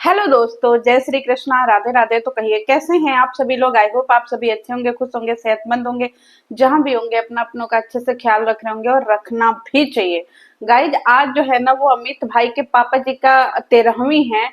Hello दोस्तों, जय श्री कृष्णा, राधे राधे। तो कहिए कैसे हैं आप सभी लोग। आई होप आप सभी अच्छे होंगे, खुश होंगे, सेहतमंद होंगे। जहां भी होंगे अपना अपनों का अच्छे से ख्याल रख रहे होंगे और रखना भी चाहिए। गाइज आज जो है ना वो अमित भाई के पापा जी का 13वीं है।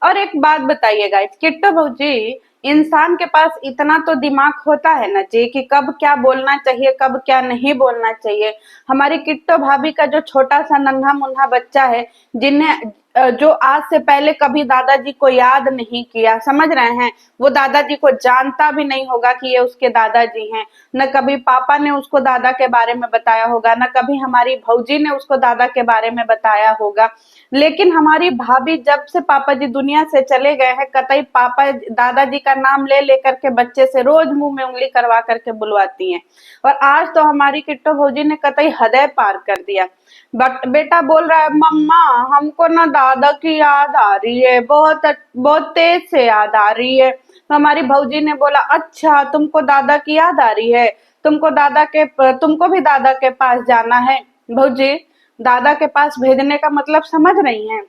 और एक बात बताइए गाइज, किट्टो भाजी, इंसान के पास इतना तो दिमाग होता है ना जी कि कब क्या बोलना चाहिए, कब क्या नहीं बोलना चाहिए। हमारी किट्टो भाभी का जो छोटा सा नन्हा मुन्हा बच्चा है, जिन्हें जो आज से पहले कभी दादाजी को याद नहीं किया, समझ रहे हैं, वो दादाजी को जानता भी नहीं होगा कि ये उसके दादाजी हैं। न कभी पापा ने उसको दादा के बारे में बताया होगा, न कभी हमारी भौजी ने उसको दादा के बारे में बताया होगा। लेकिन हमारी भाभी जब से पापा जी दुनिया से चले गए हैं, कतई पापा दादाजी का नाम ले लेकर के बच्चे से रोज मुंह में उंगली करवा करके बुलवाती हैं। और आज तो हमारी किट्टो भौजी ने कतई हृदय पार कर दिया। बट बेटा बोल रहा है, मम्मा हमको ना दादा की याद आ रही है, बहुत बहुत तेज से याद आ रही है। तो हमारी भौजी ने बोला, अच्छा तुमको दादा की याद आ रही है, तुमको भी दादा के पास जाना है। भौजी, दादा के पास भेजने का मतलब समझ रही हैं?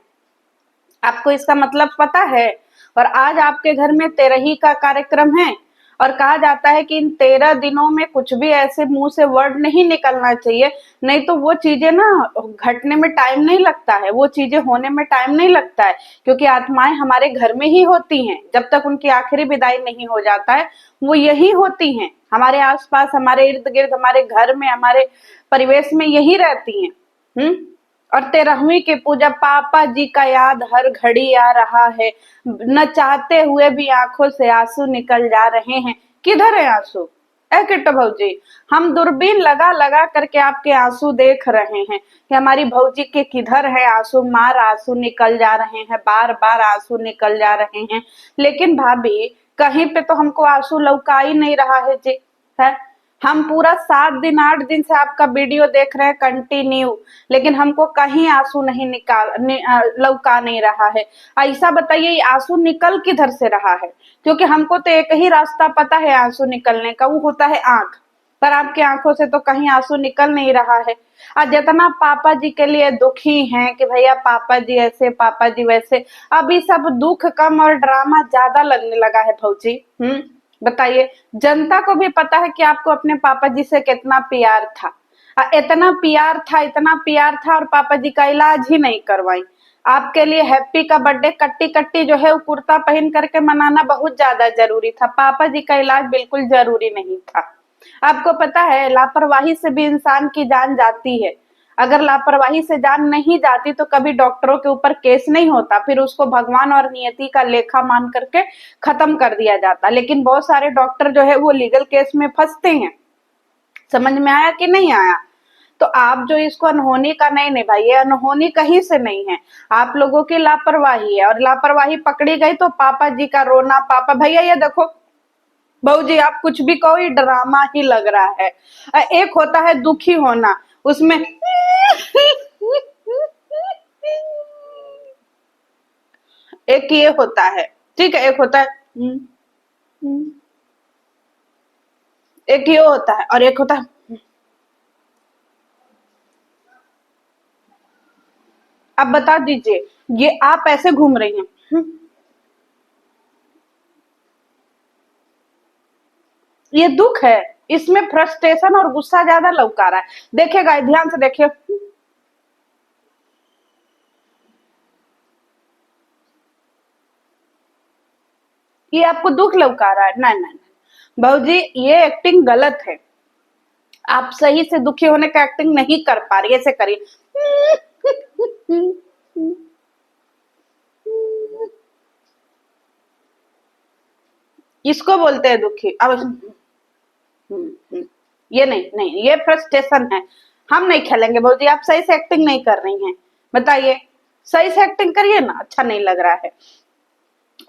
आपको इसका मतलब पता है? और आज आपके घर में तेरही का कार्यक्रम है। और कहा जाता है कि इन 13 दिनों में कुछ भी ऐसे मुंह से वर्ड नहीं निकलना चाहिए, नहीं तो वो चीजें ना घटने में टाइम नहीं लगता है, वो चीजें होने में टाइम नहीं लगता है। क्योंकि आत्माएं हमारे घर में ही होती हैं, जब तक उनकी आखिरी विदाई नहीं हो जाता है वो यही होती हैं, हमारे आसपास, हमारे इर्द गिर्द, हमारे घर में, हमारे परिवेश में यही रहती हैं। हम्म। और 13वीं की पूजा, पापा जी का याद हर घड़ी आ रहा है, न चाहते हुए भी आंखों से आंसू निकल जा रहे हैं। किधर है आंसू? ए किट्टो भौजी, हम दूरबीन लगा लगा करके आपके आंसू देख रहे हैं कि हमारी भौजी के किधर है आंसू। मार आंसू निकल जा रहे हैं, बार बार आंसू निकल जा रहे हैं। लेकिन भाभी, कहीं पे तो हमको आंसू लौका ही नहीं रहा है जी। है, हम पूरा 7 दिन 8 दिन से आपका वीडियो देख रहे हैं कंटिन्यू, लेकिन हमको कहीं आंसू नहीं लौका नहीं रहा है। ऐसा बताइए, ये आंसू निकल किधर से रहा है? क्योंकि हमको तो एक ही रास्ता पता है आंसू निकलने का, वो होता है आंख। पर आपकी आंखों से तो कहीं आंसू निकल नहीं रहा है। आज जितना पापा जी के लिए दुखी हैं कि भैया पापा जी ऐसे, पापा जी वैसे, अभी सब दुख कम और ड्रामा ज्यादा लगने लगा है भौजी। बताइए, जनता को भी पता है कि आपको अपने पापा जी से कितना प्यार था। इतना प्यार था, इतना प्यार था, और पापा जी का इलाज ही नहीं करवाई। आपके लिए हैप्पी का बर्थडे कट्टी कट्टी जो है वो कुर्ता पहन करके मनाना बहुत ज्यादा जरूरी था, पापा जी का इलाज बिल्कुल जरूरी नहीं था। आपको पता है, लापरवाही से भी इंसान की जान जाती है। अगर लापरवाही से जान नहीं जाती तो कभी डॉक्टरों के ऊपर केस नहीं होता, फिर उसको भगवान और नियति का लेखा मान करके खत्म कर दिया जाता। लेकिन बहुत सारे डॉक्टर जो है वो लीगल केस में फंसते हैं। समझ में आया कि नहीं आया? तो आप जो इसको अनहोनी का नहीं, नहीं भाई, ये अनहोनी कहीं से नहीं है, आप लोगों की लापरवाही है। और लापरवाही पकड़ी गई तो पापा जी का रोना, पापा भैया ये देखो, बहू जी आप कुछ भी कहो, ये ड्रामा ही लग रहा है। एक होता है दुखी होना, उसमें एक ये होता है, ठीक है, एक होता है एक ये होता है, और एक होता है। अब बता दीजिए, ये आप ऐसे घूम रही हैं। ये दुख है, इसमें फ्रस्ट्रेशन और गुस्सा ज्यादा लौका रहा है। देखिएगा, ध्यान से देखिए, ये आपको दुख लौका रहा है। नहीं नहीं बहू जी, ये एक्टिंग गलत है। आप सही से दुखी होने का एक्टिंग नहीं कर पा रही, ऐसे करिए। इसको बोलते हैं दुखी। अब ये नहीं नहीं, ये फ्रस्ट्रेशन है। हम नहीं खेलेंगे बहू जी, आप सही से एक्टिंग नहीं कर रही हैं। बताइए, सही से एक्टिंग करिए ना, अच्छा नहीं लग रहा है।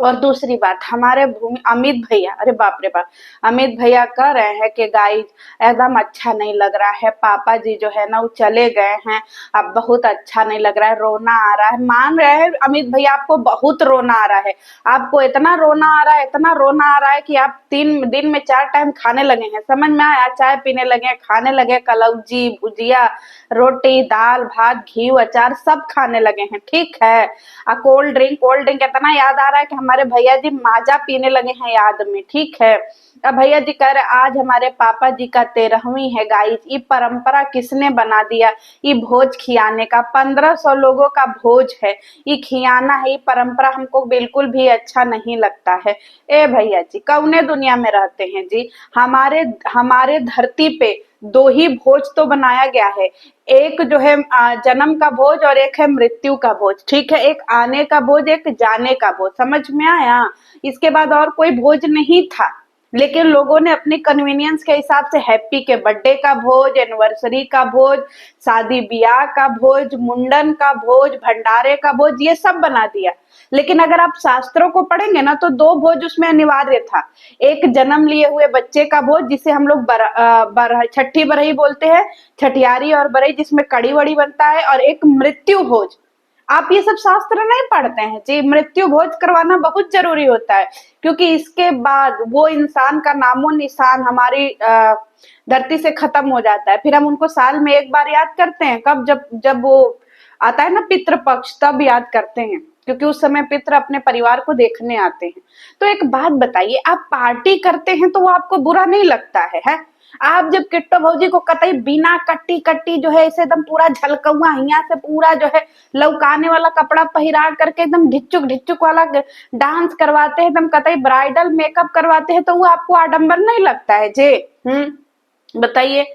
और दूसरी बात, हमारे भूमि अमित भैया, अरे बाप रे बाप, अमित भैया कह रहे हैं कि गाइस एकदम अच्छा नहीं लग रहा है, पापा जी जो है ना वो चले गए हैं, अब बहुत अच्छा नहीं लग रहा है, रोना आ रहा है। मान रहे हैं अमित भैया आपको बहुत रोना आ रहा है, आपको इतना रोना आ रहा है, इतना रोना आ रहा है कि आप 3 दिन में 4 टाइम खाने लगे हैं, समझ में आया, चाय पीने लगे, खाने लगे, कलौजी भुजिया रोटी दाल भात घी अचार सब खाने लगे हैं, ठीक है। कोल्ड ड्रिंक इतना याद आ रहा है कि हमारे भैया जी माजा पीने लगे हैं याद में, ठीक है। अब भैया जी कह रहे आज हमारे पापा जी का 13वीं है गाइस, ये परंपरा किसने बना दिया, ये भोज खियाने का 1500 लोगों का भोज है, ये खियाना है, ये परंपरा हमको बिल्कुल भी अच्छा नहीं लगता है। ए भैया जी कौने दुनिया में रहते हैं जी, हमारे हमारे धरती पे 2 ही भोज तो बनाया गया है, एक जो है जन्म का भोज और एक है मृत्यु का भोज, ठीक है, एक आने का भोज एक जाने का भोज, समझ में आया। इसके बाद और कोई भोज नहीं था, लेकिन लोगों ने अपनी कन्वीनियंस के हिसाब से हैप्पी के बर्थडे का भोज, एनिवर्सरी का भोज, शादी ब्याह का भोज, मुंडन का भोज, भंडारे का भोज, ये सब बना दिया। लेकिन अगर आप शास्त्रों को पढ़ेंगे ना तो 2 भोज उसमें अनिवार्य था, एक जन्म लिए हुए बच्चे का भोज जिसे हम लोग छठी बरही बोलते हैं, छठियारी और बरही जिसमें कड़ी वड़ी बनता है, और एक मृत्यु भोज। आप ये सब शास्त्र नहीं पढ़ते हैं जी, मृत्यु भोज करवाना बहुत जरूरी होता है, क्योंकि इसके बाद वो इंसान का नामो निशान हमारी धरती से खत्म हो जाता है, फिर हम उनको साल में एक बार याद करते हैं, कब, जब जब वो आता है ना पितृ पक्ष, तब याद करते हैं, क्योंकि उस समय पितृ अपने परिवार को देखने आते हैं। तो एक बात बताइए, आप पार्टी करते हैं तो वो आपको बुरा नहीं लगता है? आप जब किट्टो भौजी को कतई बिना कट्टी कट्टी जो है, इसे एकदम पूरा झलकौआ हिया से पूरा जो है लौकाने वाला कपड़ा पहिरा करके एकदम ढिच्चुक ढिच्चुक वाला डांस करवाते हैं, एकदम कतई ब्राइडल मेकअप करवाते हैं, तो वो आपको आडंबर नहीं लगता है जी? बताइए।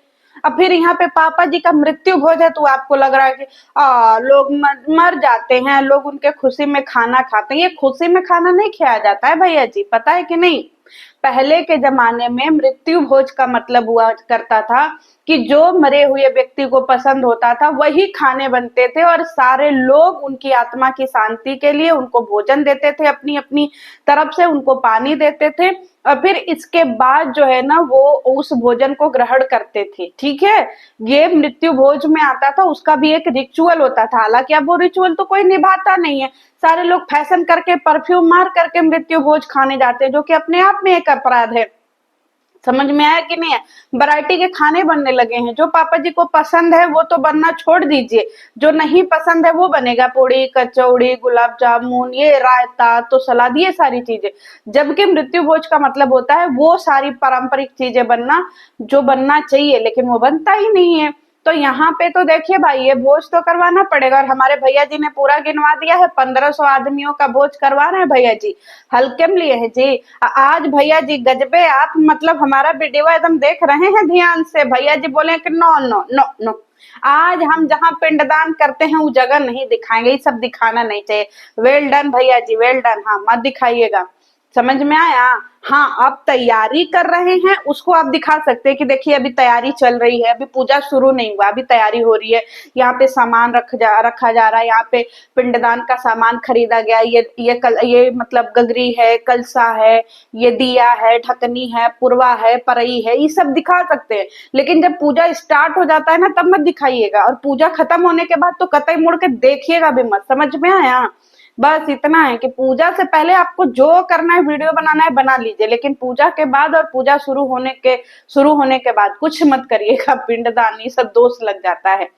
अब फिर यहाँ पे पापा जी का मृत्यु भोज है तो आपको लग रहा है कि लोग मर जाते हैं, लोग उनके खुशी में खाना खाते हैं। ये खुशी में खाना नहीं खाया जाता है भैया जी, पता है कि नहीं। पहले के जमाने में मृत्यु भोज का मतलब हुआ करता था कि जो मरे हुए व्यक्ति को पसंद होता था वही खाने बनते थे, और सारे लोग उनकी आत्मा की शांति के लिए उनको भोजन देते थे, अपनी अपनी तरफ से उनको पानी देते थे, और फिर इसके बाद जो है ना वो उस भोजन को ग्रहण करते थे, ठीक है। ये मृत्यु भोज में आता था, उसका भी एक रिचुअल होता था, हालांकि अब वो रिचुअल तो कोई निभाता नहीं है, सारे लोग फैशन करके परफ्यूम मार करके मृत्यु भोज खाने जाते हैं, जो कि अपने आप में एक अपराध है। समझ में आया कि नहीं है। वैरायटी के खाने बनने लगे हैं, जो पापा जी को पसंद है वो तो बनना छोड़ दीजिए, जो नहीं पसंद है वो बनेगा, पूड़ी कचौड़ी गुलाब जामुन ये रायता तो सलाद ये सारी चीजें। जबकि मृत्यु भोज का मतलब होता है वो सारी पारंपरिक चीजें बनना जो बनना चाहिए, लेकिन वो बनता ही नहीं है। तो यहाँ पे तो देखिए भाई, ये भोज तो करवाना पड़ेगा, और हमारे भैया जी ने पूरा गिनवा दिया है, 1500 आदमियों का भोज करवा रहे हैं भैया जी, हल्के में लिए हैं जी। आज भैया जी गजबे, आप मतलब हमारा वीडियो एकदम देख रहे हैं ध्यान से, भैया जी बोले कि नो नो नो नो, आज हम जहाँ पिंडदान करते हैं वो जगह नहीं दिखाएंगे, ये सब दिखाना नहीं चाहिए। वेल डन भैया जी, वेल डन, हाँ मत दिखाइएगा, समझ में आया। हाँ, आप तैयारी कर रहे हैं उसको आप दिखा सकते हैं कि देखिए अभी तैयारी चल रही है, अभी पूजा शुरू नहीं हुआ, अभी तैयारी हो रही है, यहाँ पे सामान रखा जा रहा है, यहाँ पे पिंडदान का सामान खरीदा गया, ये मतलब गगरी है, कलसा है, ये दिया है, ढकनी है, पुरवा है, परई है, ये सब दिखा सकते हैं। लेकिन जब पूजा स्टार्ट हो जाता है ना तब मत दिखाइएगा, और पूजा खत्म होने के बाद तो कतई मुड़ के देखिएगा भी मत, समझ में आया। बस इतना है कि पूजा से पहले आपको जो करना है वीडियो बनाना है बना लीजिए, लेकिन पूजा के बाद और पूजा शुरू होने के बाद कुछ मत करिएगा, पिंडदान ये सब दोष लग जाता है।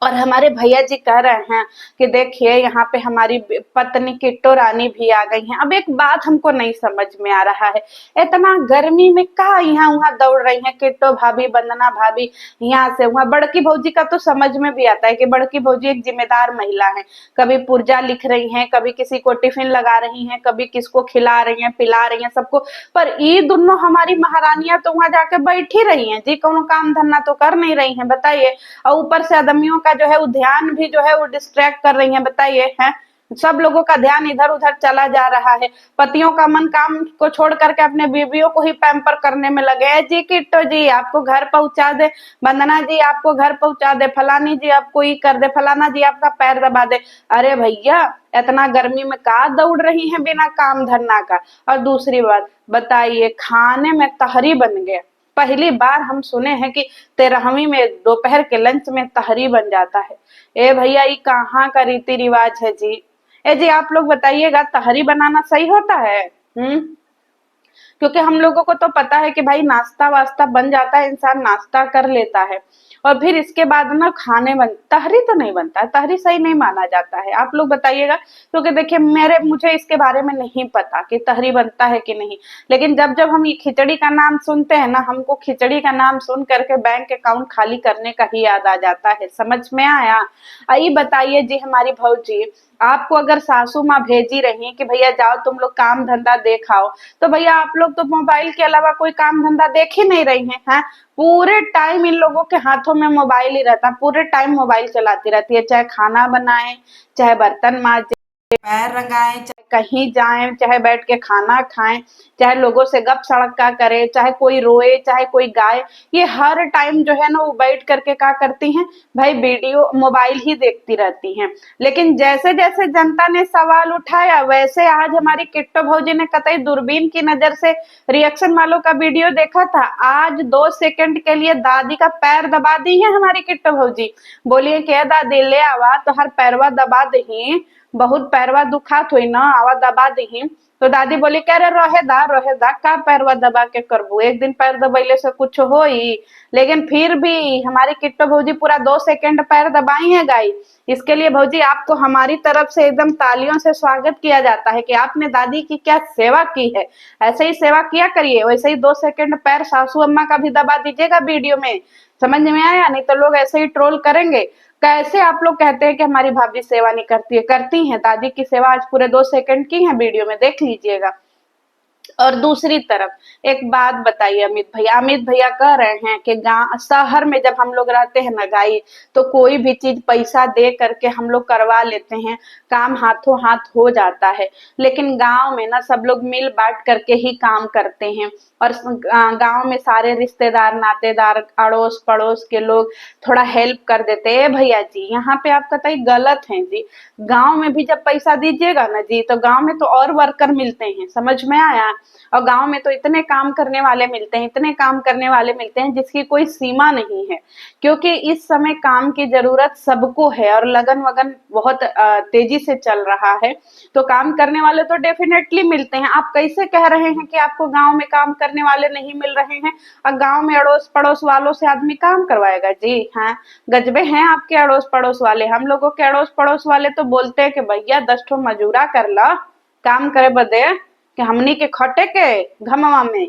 और हमारे भैया जी कह रहे हैं कि देखिए यहाँ पे हमारी पत्नी किट्टो रानी भी आ गई हैं। अब एक बात हमको नहीं समझ में आ रहा है, इतना गर्मी में कहाँ यहाँ वहाँ दौड़ रही हैं किट्टो भाभी, वंदना भाभी, यहाँ से वहाँ। बड़की भौजी का तो समझ में भी आता है कि बड़की भौजी एक जिम्मेदार महिला है, कभी पुर्जा लिख रही हैं, कभी किसी को टिफिन लगा रही हैं, कभी किसको खिला रही हैं, पिला रही हैं सबको। पर ये दोनों हमारी महारानियां तो वहां जाके बैठी रही हैं जी, कोनो काम धंधा तो कर नहीं रही हैं, बताइए। और ऊपर से आदमियों का जो है वो ध्यान भी जो है वो डिस्ट्रैक्ट कर रही हैं, बताइए। है सब लोगों का ध्यान इधर उधर चला जा रहा है। पतियों का मन काम को छोड़ करके अपने बीवियों को ही पैम्पर करने में लगे हैं। जी किट्टो जी आपको घर पहुंचा दे, वंदना जी आपको घर पहुंचा दे, फलानी जी आपको ये कर दे, फलाना जी आपका पैर दबा दे। अरे भैया इतना गर्मी में कहाँ दौड़ रही हैं बिना काम धरना का। और दूसरी बात बताइए, खाने में तहरी बन गया। पहली बार हम सुने हैं कि 13वीं में दोपहर के लंच में तहरी बन जाता है। ए भैया ये कहाँ का रीति रिवाज है जी। ए जी आप लोग बताइएगा, तहरी बनाना सही होता है? हम्म। क्योंकि हम लोगों को तो पता है कि भाई नाश्ता वास्ता बन जाता है, इंसान नाश्ता कर लेता है और फिर इसके बाद ना खाने बन, तहरी तो नहीं बनता है, तहरी सही नहीं माना जाता है। आप लोग बताइएगा, क्योंकि देखिए मुझे इसके बारे में नहीं पता कि तहरी बनता है कि नहीं। लेकिन जब जब हम ये खिचड़ी का नाम सुनते हैं ना, हमको खिचड़ी का नाम सुन करके बैंक अकाउंट खाली करने का ही याद आ जाता है। समझ में आया? आइए बताइए जी हमारी भौजी, आपको अगर सासू माँ भेजी रही कि भैया जाओ तुम लोग काम धंधा देखाओ, तो भैया आप लोग तो मोबाइल के अलावा कोई काम धंधा देख ही नहीं रही हैं। पूरे टाइम इन लोगों के हाथों में मोबाइल ही रहता, पूरे टाइम मोबाइल चलाती रहती है, चाहे खाना बनाए, चाहे बर्तन मांजे, पैर रंगाएं, चाहे कहीं जाएं, चाहे बैठ के खाना खाएं, चाहे लोगों से गप सड़का करे, चाहे कोई रोए, चाहे कोई गाए, ये हर टाइम जो है ना वो बैठ करके क्या करती हैं भाई, वीडियो मोबाइल ही देखती रहती हैं। लेकिन जैसे जैसे जनता ने सवाल उठाया, वैसे आज हमारी किट्टो भौजी ने कतई दूरबीन की नजर से रिएक्शन वालों का वीडियो देखा था। आज 2 सेकंड के लिए दादी का पैर दबा दी है हमारी किट्टो भौजी। बोलिए क्या दादी ले आवा तो हर पैरवा दबा दही, बहुत पैरवा दुखात हुई ना, आवा दबा दही। तो दादी बोली कह रहे रहे दा का पैरवा दबा के करबू, एक दिन पैर दबैले से कुछ हो ही। लेकिन फिर भी हमारी किट्टो भौजी पूरा 2 सेकंड पैर दबाई है गाई। इसके लिए भौजी आपको हमारी तरफ से एकदम तालियों से स्वागत किया जाता है कि आपने दादी की क्या सेवा की है। ऐसे ही सेवा किया करिए, वैसे ही 2 सेकंड पैर सासू अम्मा का भी दबा दीजिएगा वीडियो में। समझ में आया? नहीं तो लोग ऐसे ही ट्रोल करेंगे। कैसे आप लोग कहते हैं कि हमारी भाभी सेवा नहीं करती है? करती हैं, दादी की सेवा आज पूरे 2 सेकंड की है, वीडियो में देख लीजिएगा। और दूसरी तरफ एक बात बताइए, अमित भैया कह रहे हैं कि गांव शहर में जब हम लोग रहते हैं ना गाई, तो कोई भी चीज पैसा दे करके हम लोग करवा लेते हैं, काम हाथों हाथ हो जाता है। लेकिन गांव में ना सब लोग मिल बांट करके ही काम करते हैं और गांव में सारे रिश्तेदार नातेदार अड़ोस पड़ोस के लोग थोड़ा हेल्प कर देते हैं। भैया जी यहाँ पे आप कतई गलत हैं जी। गांव में भी जब पैसा दीजिएगा ना जी, तो गांव में तो और वर्कर मिलते हैं। समझ में आया? और गांव में तो इतने काम करने वाले मिलते हैं, इतने काम करने वाले मिलते हैं जिसकी कोई सीमा नहीं है। क्योंकि इस समय काम की जरूरत सबको है और लगन वगन बहुत तेजी से चल रहा है, तो काम करने वाले तो डेफिनेटली मिलते हैं। आप कैसे कह रहे हैं कि आपको गांव में काम करने वाले नहीं मिल रहे हैं और गांव में अड़ोस पड़ोस वालों से आदमी काम करवाएगा? जी हाँ, गजबे हैं आपके अड़ोस पड़ोस वाले। हम लोगों के अड़ोस पड़ोस वाले तो बोलते हैं कि भैया 10 ठो मजूरा कर ला काम करे बदे, कि हमनी के खटे के घमवा में,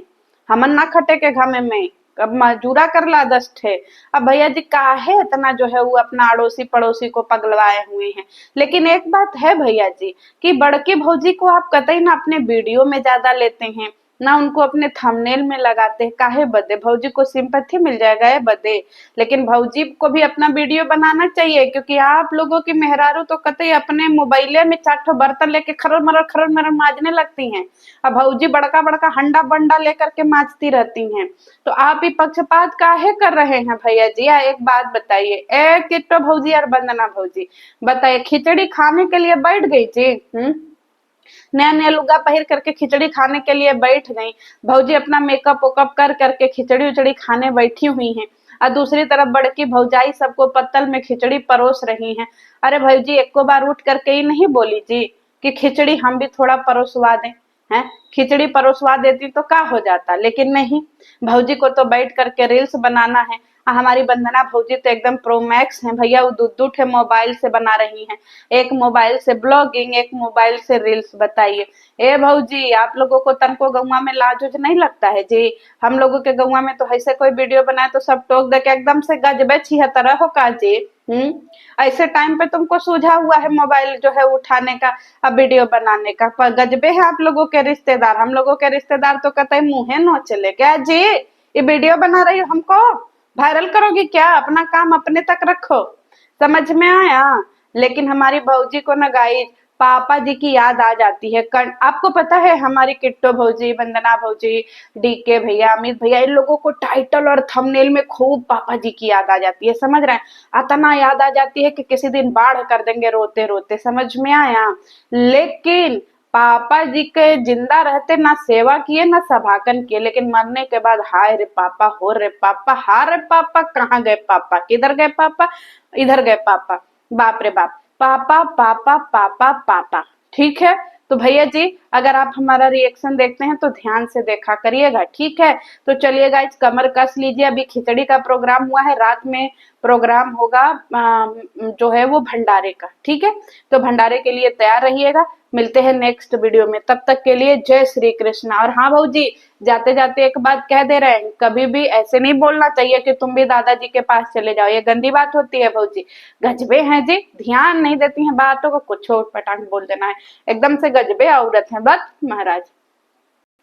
हमन ना खटे के घमे में, अब मजूरा कर ला 10 ठे। अब भैया जी काहे इतना जो है वो अपना अड़ोसी पड़ोसी को पगलवाए हुए हैं। लेकिन एक बात है भैया जी, कि बड़के भौजी को आप कतई ना अपने वीडियो में ज्यादा लेते हैं, ना उनको अपने थंबनेल में लगाते हैं। काहे बदे? भौजी को सिंपैथी मिल जाएगा है बदे। लेकिन भौजी को भी अपना वीडियो बनाना चाहिए, क्योंकि आप लोगों की मेहरारू तो कतई अपने मोबाइले में 4 ठो बर्तन लेके खरर मरर मांजने लगती हैं। अब भौजी बड़का बड़का हंडा बंडा लेकर के मांजती रहती हैं। तो आप ही पक्षपात काहे कर रहे हैं भैया जी? एक बात बताइए, ए किट्टो भौजी और वंदना भौजी, बताइए खिचड़ी खाने के लिए बैठ गई जी? नया नया लुगा पहन करके खिचड़ी खाने के लिए बैठ गई। भौजी अपना मेकअप वेकअप कर करके खिचड़ी उचड़ी खाने बैठी हुई हैं और दूसरी तरफ बड़की भौजाई सबको पत्तल में खिचड़ी परोस रही हैं। अरे भौजी एको बार उठ करके ही नहीं बोली जी कि खिचड़ी हम भी थोड़ा परोसवा दें? हैं, खिचड़ी परोसवा देती तो क्या हो जाता, लेकिन नहीं, भौजी को तो बैठ करके रील्स बनाना है। हमारी वंदना भौजी तो एकदम प्रो मैक्स है भैया, वो दो ठे मोबाइल से बना रही हैं। एक मोबाइल से ब्लॉगिंग, एक मोबाइल से रील्स। बताइए ए भौजी, आप लोगों को तनको गौवा में लाज उज नहीं लगता है जी? हम लोगों के गौवा में तो ऐसे कोई वीडियो बनाए तो सब टोक दे के एकदम से गजबे छिहत्तर हो का जी। ऐसे टाइम पे तुमको सूझा हुआ है मोबाइल जो है उठाने का, अब वीडियो बनाने का। पर गजबे है आप लोगों के रिश्तेदार, हम लोगों के रिश्तेदार तो कतई मुंहे नोच ले क्या जी? ये वीडियो बना रही हो, हमको वायरल करोगी क्या? अपना काम अपने तक रखो। समझ में आया? लेकिन हमारी भौजी को ना गाइस पापा जी की याद आ जाती है। आपको पता है हमारी किट्टो भौजी, वंदना भौजी, डीके भैया, अमित भैया, इन लोगों को टाइटल और थंबनेल में खूब पापा जी की याद आ जाती है, समझ रहे हैं? इतना याद आ जाती है कि किसी दिन बाढ़ कर देंगे रोते रोते, समझ में आया? लेकिन पापा जी के जिंदा रहते ना सेवा किए ना सभाकन किए, लेकिन मरने के बाद हाय रे पापा, हो रे पापा, हा रे पापा, कहाँ गए पापा, किधर गए पापा, इधर गए पापा, बाप रे बाप, पापा पापा पापा पापा। ठीक है, तो भैया जी अगर आप हमारा रिएक्शन देखते हैं तो ध्यान से देखा करिएगा, ठीक है? तो चलिए गाइस, कमर कस लीजिए, अभी खिचड़ी का प्रोग्राम हुआ है, रात में प्रोग्राम होगा जो है वो भंडारे का, ठीक है? तो भंडारे के लिए तैयार रहिएगा, मिलते हैं नेक्स्ट वीडियो में, तब तक के लिए जय श्री कृष्ण। और हाँ भाजी, जाते जाते एक बात कह दे रहे हैं, कभी भी ऐसे नहीं बोलना चाहिए कि तुम भी दादाजी के पास चले जाओ, ये गंदी बात होती है भाजी। गजबे हैं जी, ध्यान नहीं देती हैं बातों को, कुछ उठ पटांग बोल देना है, एकदम से गजबे औरत है बस महाराज।